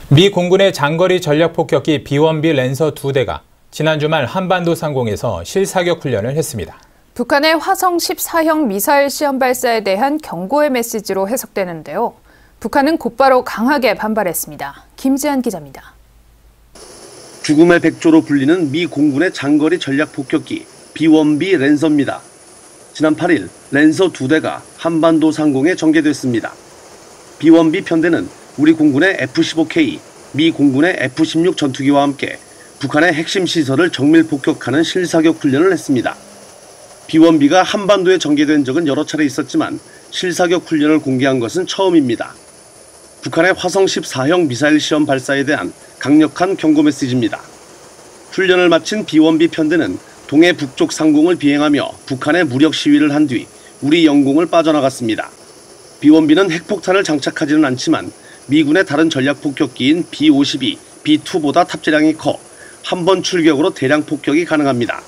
미 공군의 장거리 전략폭격기 B-1B 랜서 2대가 지난 주말 한반도 상공에서 실사격 훈련을 했습니다. 북한의 화성 14형 미사일 시험 발사에 대한 경고의 메시지로 해석되는데요. 북한은 곧바로 강하게 반발했습니다. 김지한 기자입니다. 죽음의 백조로 불리는 미 공군의 장거리 전략폭격기 B-1B 랜서입니다. 지난 8일 랜서 2대가 한반도 상공에 전개됐습니다. B-1B 편대는 우리 공군의 F-15K, 미 공군의 F-16 전투기와 함께 북한의 핵심 시설을 정밀 폭격하는 실사격 훈련을 했습니다. B-1B가 한반도에 전개된 적은 여러 차례 있었지만 실사격 훈련을 공개한 것은 처음입니다. 북한의 화성 14형 미사일 시험 발사에 대한 강력한 경고 메시지입니다. 훈련을 마친 B-1B 편대는 동해 북쪽 상공을 비행하며 북한의 무력 시위를 한 뒤 우리 영공을 빠져나갔습니다. B-1B는 핵폭탄을 장착하지는 않지만 미군의 다른 전략폭격기인 B-52, B-2보다 탑재량이 커 한 번 출격으로 대량 폭격이 가능합니다.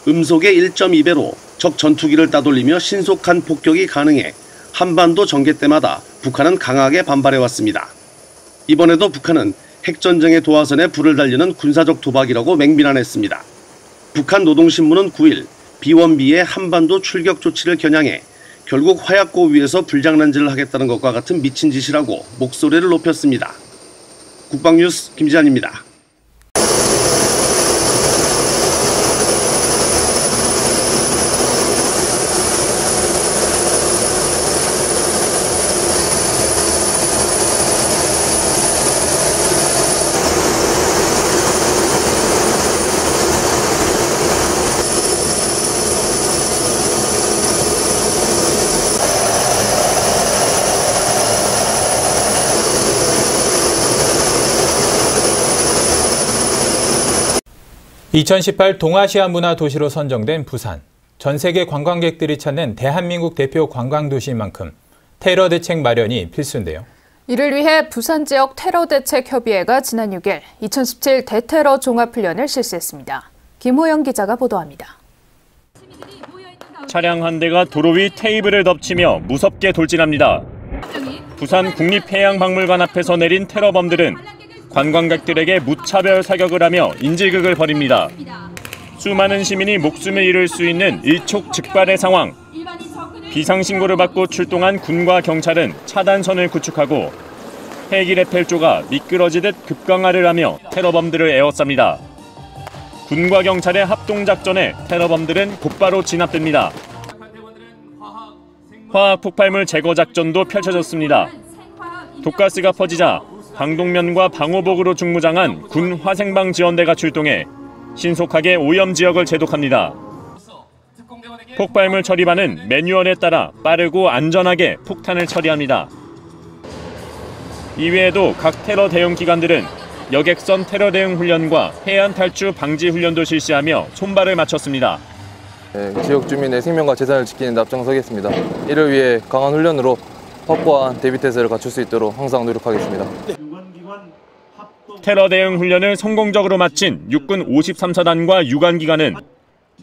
음속의 1.2배로 적 전투기를 따돌리며 신속한 폭격이 가능해 한반도 전개 때마다 북한은 강하게 반발해왔습니다. 이번에도 북한은 핵전쟁의 도화선에 불을 달리는 군사적 도박이라고 맹비난했습니다. 북한 노동신문은 9일 B-1B의 한반도 출격 조치를 겨냥해 결국 화약고 위에서 불장난질을 하겠다는 것과 같은 미친 짓이라고 목소리를 높였습니다. 국방뉴스 김지한입니다. 2018 동아시아 문화 도시로 선정된 부산. 전 세계 관광객들이 찾는 대한민국 대표 관광도시인 만큼 테러 대책 마련이 필수인데요. 이를 위해 부산 지역 테러대책협의회가 지난 6일 2017 대테러 종합훈련을 실시했습니다. 김호영 기자가 보도합니다. 차량 한 대가 도로 위 테이블을 덮치며 무섭게 돌진합니다. 부산 국립해양박물관 앞에서 내린 테러범들은 관광객들에게 무차별 사격을 하며 인질극을 벌입니다. 수많은 시민이 목숨을 잃을 수 있는 일촉즉발의 상황. 비상신고를 받고 출동한 군과 경찰은 차단선을 구축하고 헬기 레펠조가 미끄러지듯 급강하를 하며 테러범들을 에워쌉니다. 군과 경찰의 합동작전에 테러범들은 곧바로 진압됩니다. 화학폭발물 제거 작전도 펼쳐졌습니다. 독가스가 퍼지자 방독면과 방호복으로 중무장한 군 화생방 지원대가 출동해 신속하게 오염 지역을 제독합니다. 폭발물 처리반은 매뉴얼에 따라 빠르고 안전하게 폭탄을 처리합니다. 이외에도 각 테러 대응 기관들은 여객선 테러 대응 훈련과 해안 탈주 방지 훈련도 실시하며 손발을 맞췄습니다. 지역 주민의 생명과 재산을 지키는 데 앞장서겠습니다. 이를 위해 강한 훈련으로 확고한 대비태세를 갖출 수 있도록 항상 노력하겠습니다. 테러 대응 훈련을 성공적으로 마친 육군 53사단과 유관기관은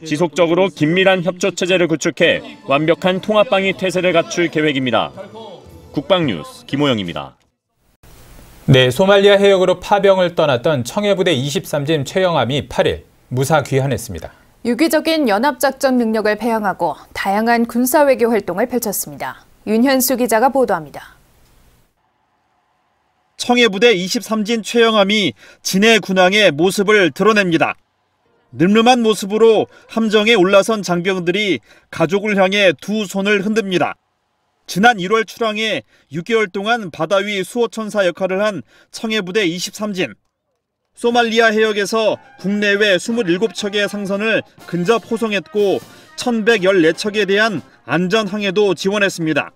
지속적으로 긴밀한 협조체제를 구축해 완벽한 통합방위 태세를 갖출 계획입니다. 국방뉴스 김호영입니다. 네, 소말리아 해역으로 파병을 떠났던 청해부대 23진 최영암이 8일 무사 귀환했습니다. 유기적인 연합작전 능력을 배양하고 다양한 군사외교 활동을 펼쳤습니다. 윤현수 기자가 보도합니다. 청해부대 23진 최영암이 진해 군항의 모습을 드러냅니다. 늠름한 모습으로 함정에 올라선 장병들이 가족을 향해 두 손을 흔듭니다. 지난 1월 출항에 6개월 동안 바다 위 수호천사 역할을 한 청해부대 23진. 소말리아 해역에서 국내외 27척의 상선을 근접 호송했고 1114척에 대한 안전항해도 지원했습니다.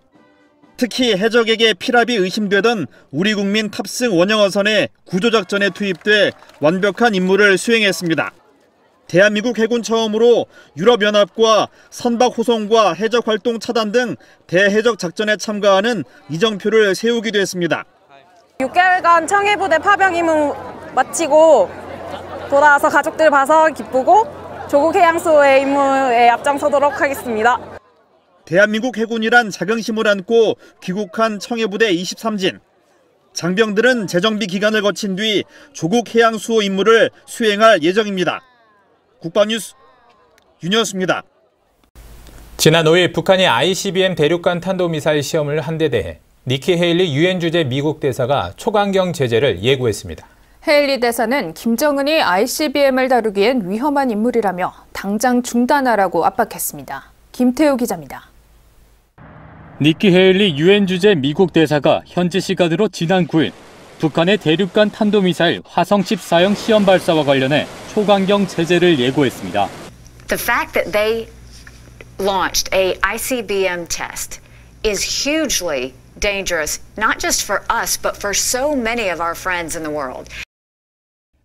특히 해적에게 피랍이 의심되던 우리 국민 탑승 원형어선의 구조작전에 투입돼 완벽한 임무를 수행했습니다. 대한민국 해군 처음으로 유럽연합과 선박 호송과 해적 활동 차단 등 대해적 작전에 참가하는 이정표를 세우기도 했습니다. 6개월간 청해부대 파병 임무 마치고 돌아와서 가족들 봐서 기쁘고 조국 해양수호의 임무에 앞장서도록 하겠습니다. 대한민국 해군이란 자긍심을 안고 귀국한 청해부대 23진. 장병들은 재정비 기간을 거친 뒤 조국 해양수호 임무를 수행할 예정입니다. 국방뉴스 윤현수입니다. 지난 5일 북한이 ICBM 대륙간 탄도미사일 시험을 한 데 대해 니키 헤일리 유엔 주재 미국 대사가 초강경 제재를 예고했습니다. 헤일리 대사는 김정은이 ICBM을 다루기엔 위험한 인물이라며 당장 중단하라고 압박했습니다. 김태우 기자입니다. 니키 헤일리 유엔 주재 미국 대사가 현지 시간으로 지난 9일 북한의 대륙간 탄도미사일 화성 14형 시험 발사와 관련해 초강경 제재를 예고했습니다. The fact that they launched a ICBM test is hugely dangerous, not just for us, but for so many of our friends in the world.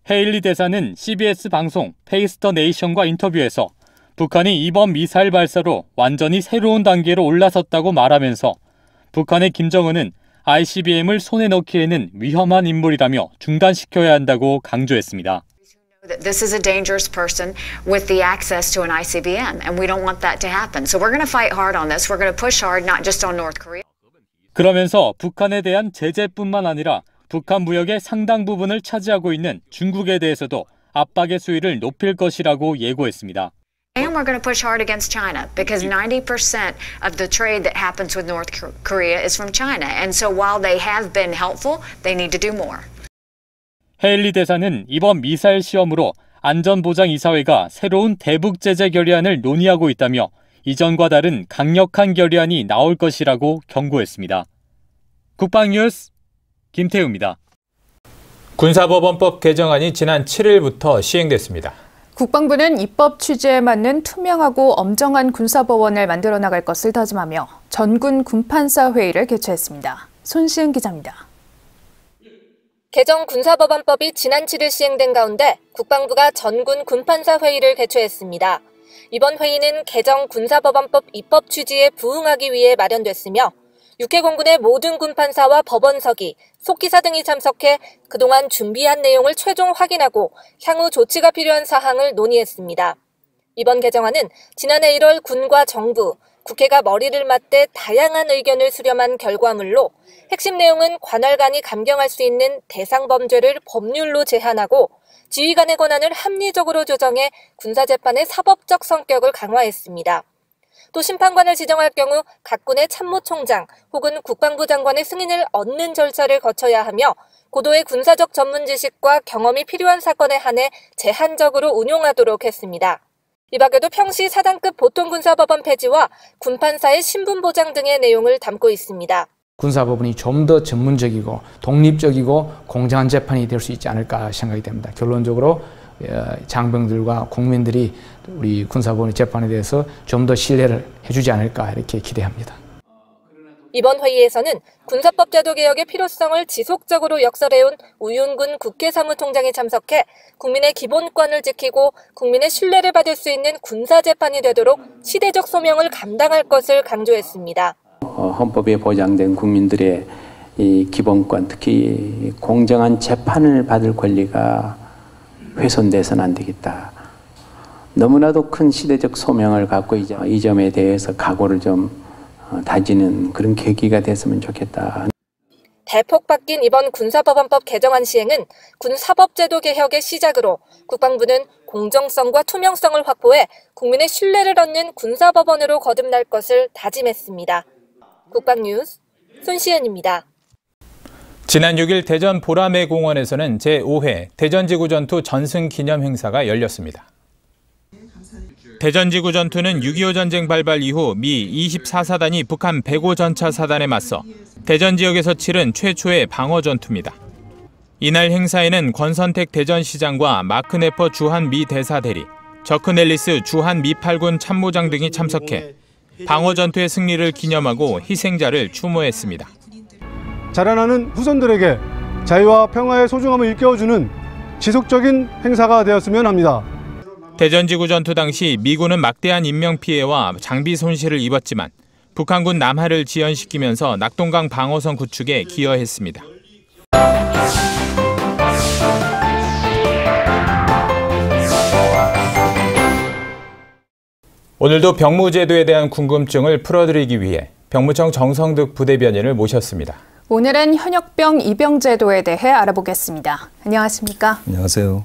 헤일리 대사는 CBS 방송 페이스 더 네이션과 인터뷰에서 북한이 이번 미사일 발사로 완전히 새로운 단계로 올라섰다고 말하면서 북한의 김정은은 ICBM을 손에 넣기에는 위험한 인물이라며 중단시켜야 한다고 강조했습니다. This is a dangerous person with the access to an ICBM, and we don't want that to happen. So we're going to fight hard on this. We're going to push hard, not just on North Korea. 그러면서 북한에 대한 제재뿐만 아니라 북한 무역의 상당 부분을 차지하고 있는 중국에 대해서도 압박의 수위를 높일 것이라고 예고했습니다. And we're going to push hard against China because 90% of the trade that happens with North Korea is from China. And so while they have been helpful, they need to do more. 헤일리 대사는 이번 미사일 시험으로 안전보장이사회가 새로운 대북 제재 결의안을 논의하고 있다며 이전과 다른 강력한 결의안이 나올 것이라고 경고했습니다. 국방뉴스 김태우입니다. 군사법원법 개정안이 지난 7일부터 시행됐습니다. 국방부는 입법 취지에 맞는 투명하고 엄정한 군사법원을 만들어 나갈 것을 다짐하며 전군 군판사 회의를 개최했습니다. 손시은 기자입니다. 개정 군사법원법이 지난 7일 시행된 가운데 국방부가 전군 군판사 회의를 개최했습니다. 이번 회의는 개정 군사법원법 입법 취지에 부응하기 위해 마련됐으며 육해공군의 모든 군판사와 법원서기, 속기사 등이 참석해 그동안 준비한 내용을 최종 확인하고 향후 조치가 필요한 사항을 논의했습니다. 이번 개정안은 지난해 1월 군과 정부, 국회가 머리를 맞대 다양한 의견을 수렴한 결과물로 핵심 내용은 관할관이 감경할 수 있는 대상 범죄를 법률로 제한하고 지휘관의 권한을 합리적으로 조정해 군사재판의 사법적 성격을 강화했습니다. 또 심판관을 지정할 경우 각 군의 참모총장 혹은 국방부 장관의 승인을 얻는 절차를 거쳐야 하며 고도의 군사적 전문 지식과 경험이 필요한 사건에 한해 제한적으로 운용하도록 했습니다. 이 밖에도 평시 사단급 보통군사법원 폐지와 군판사의 신분 보장 등의 내용을 담고 있습니다. 군사법원이 좀 더 전문적이고 독립적이고 공정한 재판이 될 수 있지 않을까 생각이 됩니다. 결론적으로 장병들과 국민들이 우리 군사법원의 재판에 대해서 좀 더 신뢰를 해주지 않을까 이렇게 기대합니다. 이번 회의에서는 군사법 제도 개혁의 필요성을 지속적으로 역설해온 우윤군 국회사무총장이 참석해 국민의 기본권을 지키고 국민의 신뢰를 받을 수 있는 군사재판이 되도록 시대적 소명을 감당할 것을 강조했습니다. 헌법에 보장된 국민들의 이 기본권, 특히 공정한 재판을 받을 권리가 훼손돼서는 안 되겠다. 너무나도 큰 시대적 소명을 갖고 이 점에 대해서 각오를 좀 다지는 그런 계기가 됐으면 좋겠다. 대폭 바뀐 이번 군사법원법 개정안 시행은 군사법제도 개혁의 시작으로 국방부는 공정성과 투명성을 확보해 국민의 신뢰를 얻는 군사법원으로 거듭날 것을 다짐했습니다. 국방뉴스 손시은입니다. 지난 6일 대전 보라매 공원에서는 제5회 대전지구전투 전승기념 행사가 열렸습니다. 대전지구 전투는 6.25 전쟁 발발 이후 미 24사단이 북한 105 전차 사단에 맞서 대전 지역에서 치른 최초의 방어 전투입니다. 이날 행사에는 권선택 대전시장과 마크 네퍼 주한 미 대사 대리, 저크 넬리스 주한 미 8군 참모장 등이 참석해 방어 전투의 승리를 기념하고 희생자를 추모했습니다. 자라나는 후손들에게 자유와 평화의 소중함을 일깨워주는 지속적인 행사가 되었으면 합니다. 대전지구 전투 당시 미군은 막대한 인명피해와 장비 손실을 입었지만 북한군 남하를 지연시키면서 낙동강 방어선 구축에 기여했습니다. 오늘도 병무제도에 대한 궁금증을 풀어드리기 위해 병무청 정성득 부대변인을 모셨습니다. 오늘은 현역병 입영 제도에 대해 알아보겠습니다. 안녕하십니까? 안녕하세요.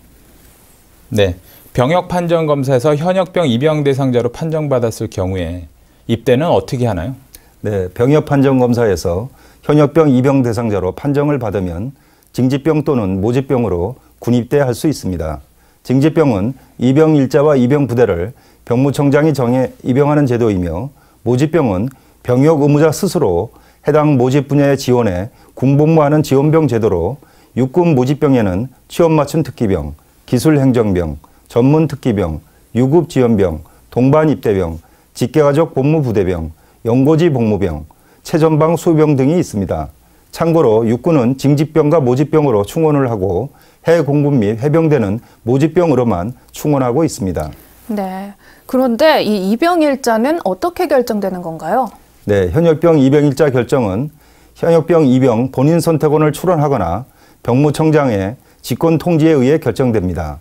네, 병역 판정 검사에서 현역병 입영 대상자로 판정받았을 경우에 입대는 어떻게 하나요? 네, 병역 판정 검사에서 현역병 입영 대상자로 판정을 받으면 징집병 또는 모집병으로 군입대할 수 있습니다. 징집병은 입영 일자와 입영 부대를 병무청장이 정해 입영하는 제도이며, 모집병은 병역 의무자 스스로 해당 모집 분야의 지원에 군복무하는 지원병 제도로, 육군 모집병에는 취업 맞춤 특기병, 기술 행정병, 전문 특기병, 유급 지원병, 동반 입대병, 직계가족 복무 부대병, 연고지 복무병, 최전방 수병 등이 있습니다. 참고로 육군은 징집병과 모집병으로 충원을 하고 해외 공군 및 해병대는 모집병으로만 충원하고 있습니다. 네. 그런데 이 입영 일자는 어떻게 결정되는 건가요? 네, 현역병 입영 일자 결정은 현역병 입영 본인 선택원을 출원하거나 병무청장의 직권 통지에 의해 결정됩니다.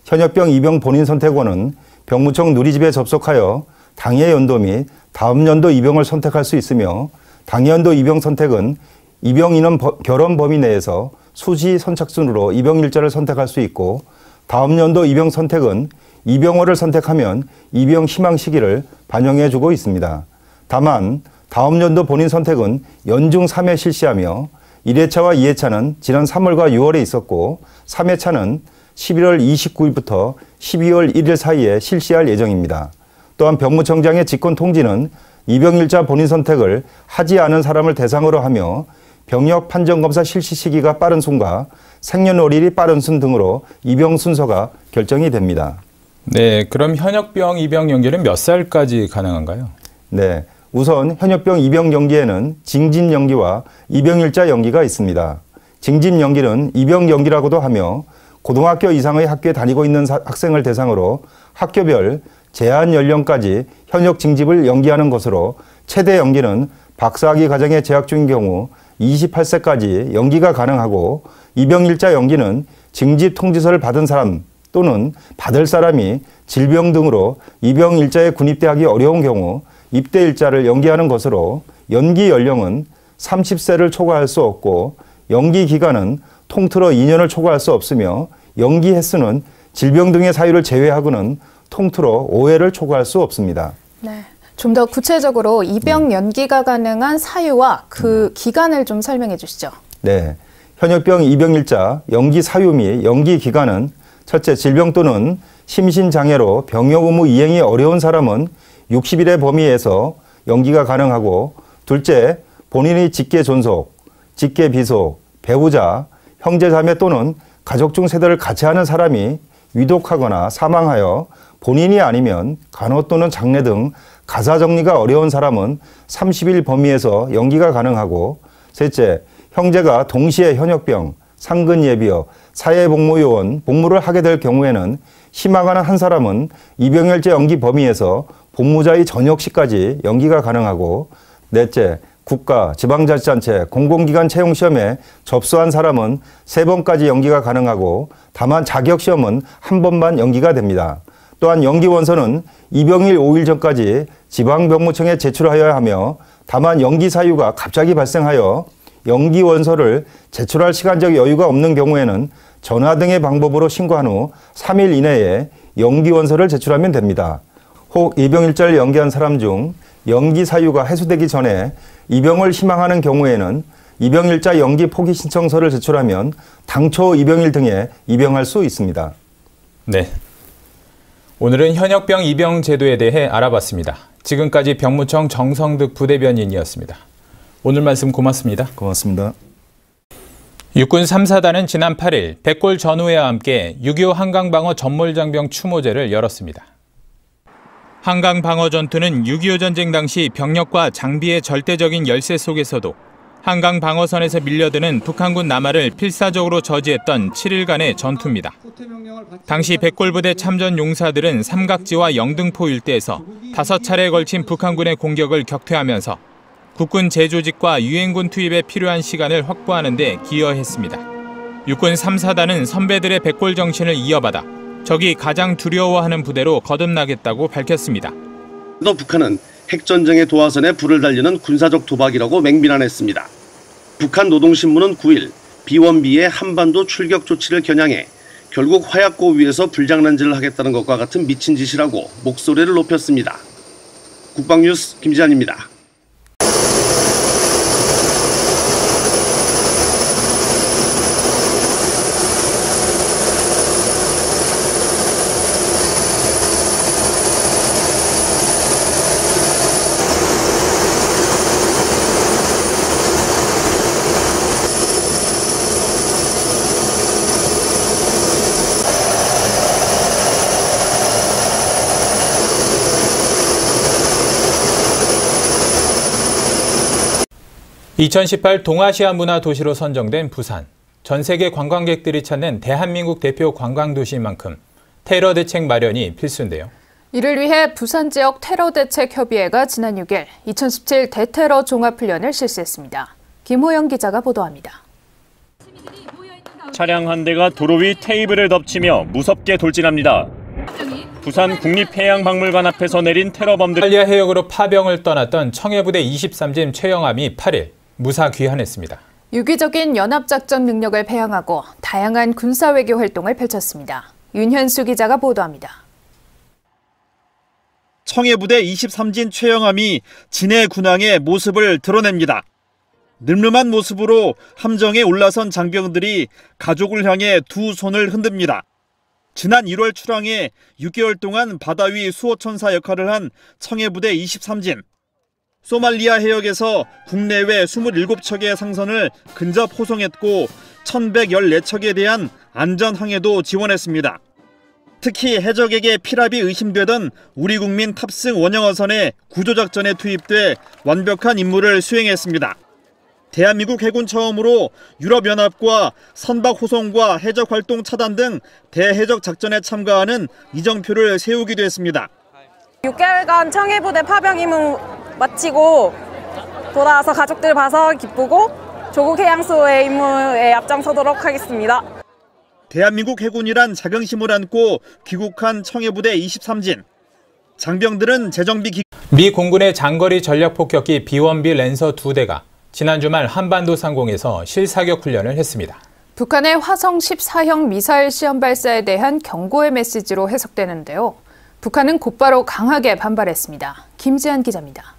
현역병 입영 본인 선택원은 병무청 누리집에 접속하여 당해 연도 및 다음 연도 입영을 선택할 수 있으며, 당해 연도 입영 선택은 입영 인원 결원 범위 내에서 수시 선착순으로 입영 일자를 선택할 수 있고, 다음 연도 입영 선택은 입영월을 선택하면 입영 희망 시기를 반영해 주고 있습니다. 다만 다음 연도 본인 선택은 연중 3회 실시하며, 1회차와 2회차는 지난 3월과 6월에 있었고, 3회차는 11월 29일부터 12월 1일 사이에 실시할 예정입니다. 또한 병무청장의 직권 통지는 입영일자 본인 선택을 하지 않은 사람을 대상으로 하며, 병역 판정검사 실시 시기가 빠른 순과 생년월일이 빠른 순 등으로 입영 순서가 결정이 됩니다. 네, 그럼 현역병 입영 연기는 몇 살까지 가능한가요? 네, 우선 현역병 입영 연기에는 징집 연기와 입영일자 연기가 있습니다. 징집 연기는 입영 연기라고도 하며, 고등학교 이상의 학교에 다니고 있는 학생을 대상으로 학교별 제한 연령까지 현역 징집을 연기하는 것으로, 최대 연기는 박사학위 과정에 재학 중인 경우 28세까지 연기가 가능하고, 입영일자 연기는 징집 통지서를 받은 사람 또는 받을 사람이 질병 등으로 입영일자에 군입대하기 어려운 경우 입대일자를 연기하는 것으로, 연기 연령은 30세를 초과할 수 없고, 연기 기간은 통틀어 2년을 초과할 수 없으며, 연기 횟수는 질병 등의 사유를 제외하고는 통틀어 5회를 초과할 수 없습니다. 네. 좀 더 구체적으로 입영 연기가 가능한 사유와 그 기간을 좀 설명해 주시죠. 네. 현역병 입영일자 연기 사유 및 연기 기간은, 첫째, 질병 또는 심신장애로 병역 의무 이행이 어려운 사람은 60일의 범위에서 연기가 가능하고, 둘째, 본인의 직계 존속, 직계 비속, 배우자, 형제 자매 또는 가족 중 세대를 같이 하는 사람이 위독하거나 사망하여 본인이 아니면 간호 또는 장례 등 가사 정리가 어려운 사람은 30일 범위에서 연기가 가능하고, 셋째, 형제가 동시에 현역병, 상근예비역, 사회복무요원 복무를 하게 될 경우에는 희망하는 한 사람은 입영일자 연기 범위에서 복무자의 전역 시까지 연기가 가능하고, 넷째, 국가, 지방자치단체, 공공기관 채용시험에 접수한 사람은 3번까지 연기가 가능하고, 다만 자격시험은 1번만 연기가 됩니다. 또한 연기 원서는 입영일 5일 전까지 지방병무청에 제출하여야 하며, 다만 연기 사유가 갑자기 발생하여 연기 원서를 제출할 시간적 여유가 없는 경우에는 전화 등의 방법으로 신고한 후 3일 이내에 연기 원서를 제출하면 됩니다. 혹 입영일자를 연기한 사람 중 연기 사유가 해소되기 전에 입영을 희망하는 경우에는 입영일자 연기 포기 신청서를 제출하면 당초 입영일 등에 입영할 수 있습니다. 네. 오늘은 현역병 입영 제도에 대해 알아봤습니다. 지금까지 병무청 정성득 부대변인이었습니다. 오늘 말씀 고맙습니다. 고맙습니다. 육군 3사단은 지난 8일 백골 전우회와 함께 6.25 한강방어 전몰장병 추모제를 열었습니다. 한강방어 전투는 6.25 전쟁 당시 병력과 장비의 절대적인 열세 속에서도 한강 방어선에서 밀려드는 북한군 남하를 필사적으로 저지했던 7일간의 전투입니다. 당시 백골부대 참전 용사들은 삼각지와 영등포 일대에서 5차례에 걸친 북한군의 공격을 격퇴하면서 국군 재조직과 유엔군 투입에 필요한 시간을 확보하는 데 기여했습니다. 육군 3사단은 선배들의 백골 정신을 이어받아 적이 가장 두려워하는 부대로 거듭나겠다고 밝혔습니다. 또 북한은 핵전쟁의 도화선에 불을 달리는 군사적 도박이라고 맹비난했습니다. 북한 노동신문은 9일 비원비의 한반도 출격 조치를 겨냥해 결국 화약고 위에서 불장난질을 하겠다는 것과 같은 미친 짓이라고 목소리를 높였습니다. 국방뉴스 김지한입니다. (2018) 동아시아 문화 도시로 선정된 부산. 전 세계 관광객들이 찾는 대한민국 대표 관광도시인 만큼 테러 대책 마련이 필수인데요. 이를 위해 부산 지역 테러대책협의회가 지난 6일 2017 대테러 종합훈련을 실시했습니다. 김호영 기자가 보도합니다. 차량 한 대가 도로 위 테이블을 덮치며 무섭게 돌진합니다. 부산 국립해양박물관 앞에서 내린 테러범들. 이탈리아 해역으로 파병을 떠났던 청해부대 23진 최영암이 8일 무사 귀환했습니다. 유기적인 연합작전 능력을 배양하고 다양한 군사외교 활동을 펼쳤습니다. 윤현수 기자가 보도합니다. 청해부대 23진 최영암이 진해 군항의 모습을 드러냅니다. 늠름한 모습으로 함정에 올라선 장병들이 가족을 향해 두 손을 흔듭니다. 지난 1월 출항에 6개월 동안 바다 위 수호천사 역할을 한 청해부대 23진. 소말리아 해역에서 국내외 27척의 상선을 근접 호송했고 1114척에 대한 안전항해도 지원했습니다. 특히 해적에게 피랍이 의심되던 우리 국민 탑승 원형어선의 구조작전에 투입돼 완벽한 임무를 수행했습니다. 대한민국 해군 처음으로 유럽연합과 선박호송과 해적활동 차단 등 대해적 작전에 참가하는 이정표를 세우기도 했습니다. 6개월간 청해부대 파병 임무 마치고 돌아와서 가족들 봐서 기쁘고 조국 해양수호의 임무에 앞장서도록 하겠습니다. 대한민국 해군이란 자긍심을 안고 귀국한 청해부대 23진. 장병들은 재정비 미 공군의 장거리 전략폭격기 B-1B 랜서 2대가 지난 주말 한반도 상공에서 실사격 훈련을 했습니다. 북한의 화성 14형 미사일 시험 발사에 대한 경고의 메시지로 해석되는데요. 북한은 곧바로 강하게 반발했습니다. 김지한 기자입니다.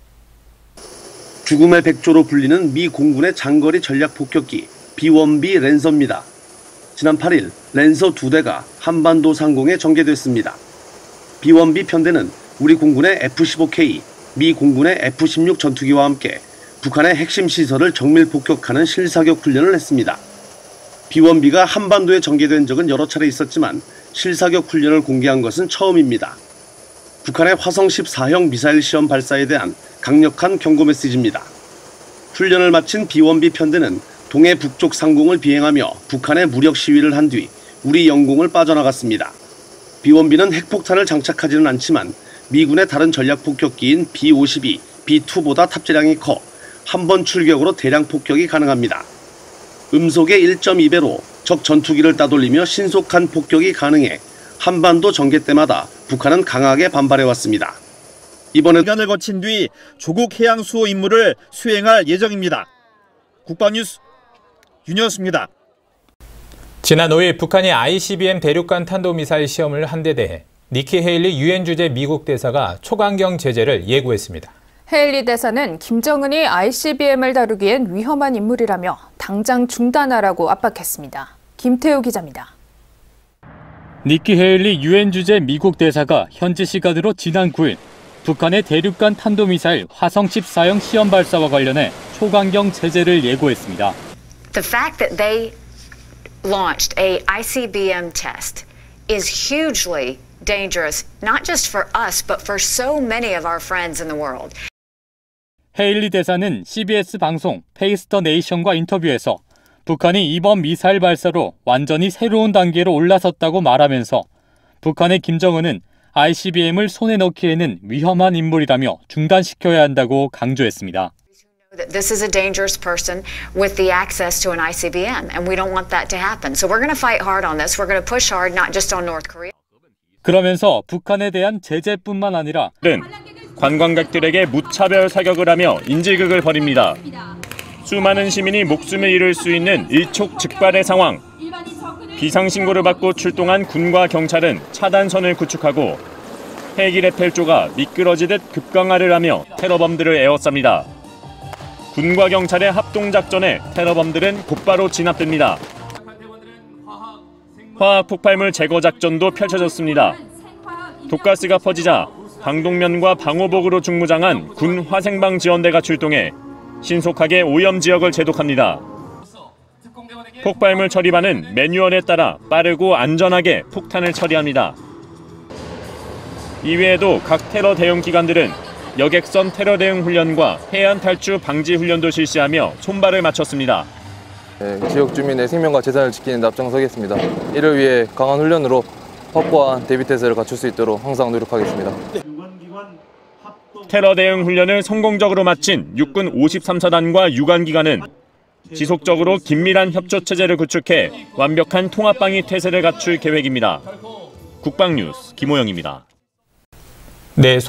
죽음의 백조로 불리는 미 공군의 장거리 전략 폭격기 B-1B 랜서입니다. 지난 8일 랜서 2대가 한반도 상공에 전개됐습니다. B-1B 편대는 우리 공군의 F-15K, 미 공군의 F-16 전투기와 함께 북한의 핵심 시설을 정밀 폭격하는 실사격 훈련을 했습니다. B-1B가 한반도에 전개된 적은 여러 차례 있었지만 실사격 훈련을 공개한 것은 처음입니다. 북한의 화성 14형 미사일 시험 발사에 대한 강력한 경고 메시지입니다. 훈련을 마친 B-1B 편대는 동해 북쪽 상공을 비행하며 북한의 무력 시위를 한 뒤 우리 영공을 빠져나갔습니다. B-1B는 핵폭탄을 장착하지는 않지만 미군의 다른 전략 폭격기인 B-52, B-2보다 탑재량이 커 한 번 출격으로 대량 폭격이 가능합니다. 음속의 1.2배로 적 전투기를 따돌리며 신속한 폭격이 가능해 한반도 전개 때마다 북한은 강하게 반발해왔습니다. 이번에 기간을 거친 뒤 조국 해양수호 임무를 수행할 예정입니다. 국방뉴스 윤현수입니다. 지난 5일 북한이 ICBM 대륙간 탄도미사일 시험을 한 데 대해 니키 헤일리 유엔 주재 미국 대사가 초강경 제재를 예고했습니다. 헤일리 대사는 김정은이 ICBM을 다루기엔 위험한 인물이라며 당장 중단하라고 압박했습니다. 김태우 기자입니다. 니키 헤일리 유엔 주재 미국 대사가 현지 시간으로 지난 9일 북한의 대륙간 탄도미사일 화성 14형 시험 발사와 관련해 초강경 제재를 예고했습니다. The fact that they launched a ICBM test is hugely dangerous, not just for us, but for so many of our friends in the world. 헤일리 대사는 CBS 방송 페이스 더 네이션과 인터뷰에서 북한이 이번 미사일 발사로 완전히 새로운 단계로 올라섰다고 말하면서 북한의 김정은은 ICBM을 손에 넣기에는 위험한 인물이라며 중단시켜야 한다고 강조했습니다. This is a dangerous person with the access to an ICBM, and we don't want that to happen. So we're going to fight hard on this. We're going to push hard, not just on North Korea. 그러면서 북한에 대한 제재뿐만 아니라 관광객들에게 무차별 사격을 하며 인질극을 벌입니다. 수많은 시민이 목숨을 잃을 수 있는 일촉즉발의 상황. 비상신고를 받고 출동한 군과 경찰은 차단선을 구축하고 헬기 레펠조가 미끄러지듯 급강하를 하며 테러범들을 에워쌉니다. 군과 경찰의 합동작전에 테러범들은 곧바로 진압됩니다. 화학폭발물 제거 작전도 펼쳐졌습니다. 독가스가 퍼지자 방독면과 방호복으로 중무장한 군 화생방 지원대가 출동해 신속하게 오염 지역을 제독합니다. 폭발물 처리반은 매뉴얼에 따라 빠르고 안전하게 폭탄을 처리합니다. 이외에도 각 테러 대응 기관들은 여객선 테러 대응 훈련과 해안 탈주 방지 훈련도 실시하며 손발을 맞췄습니다. 지역 주민의 생명과 재산을 지키는 데 앞장서겠습니다. 이를 위해 강한 훈련으로 확고한 대비태세를 갖출 수 있도록 항상 노력하겠습니다. 테러 대응 훈련을 성공적으로 마친 육군 53사단과 유관기관은 지속적으로 긴밀한 협조체제를 구축해 완벽한 통합방위 태세를 갖출 계획입니다. 국방뉴스 김호영입니다. 네,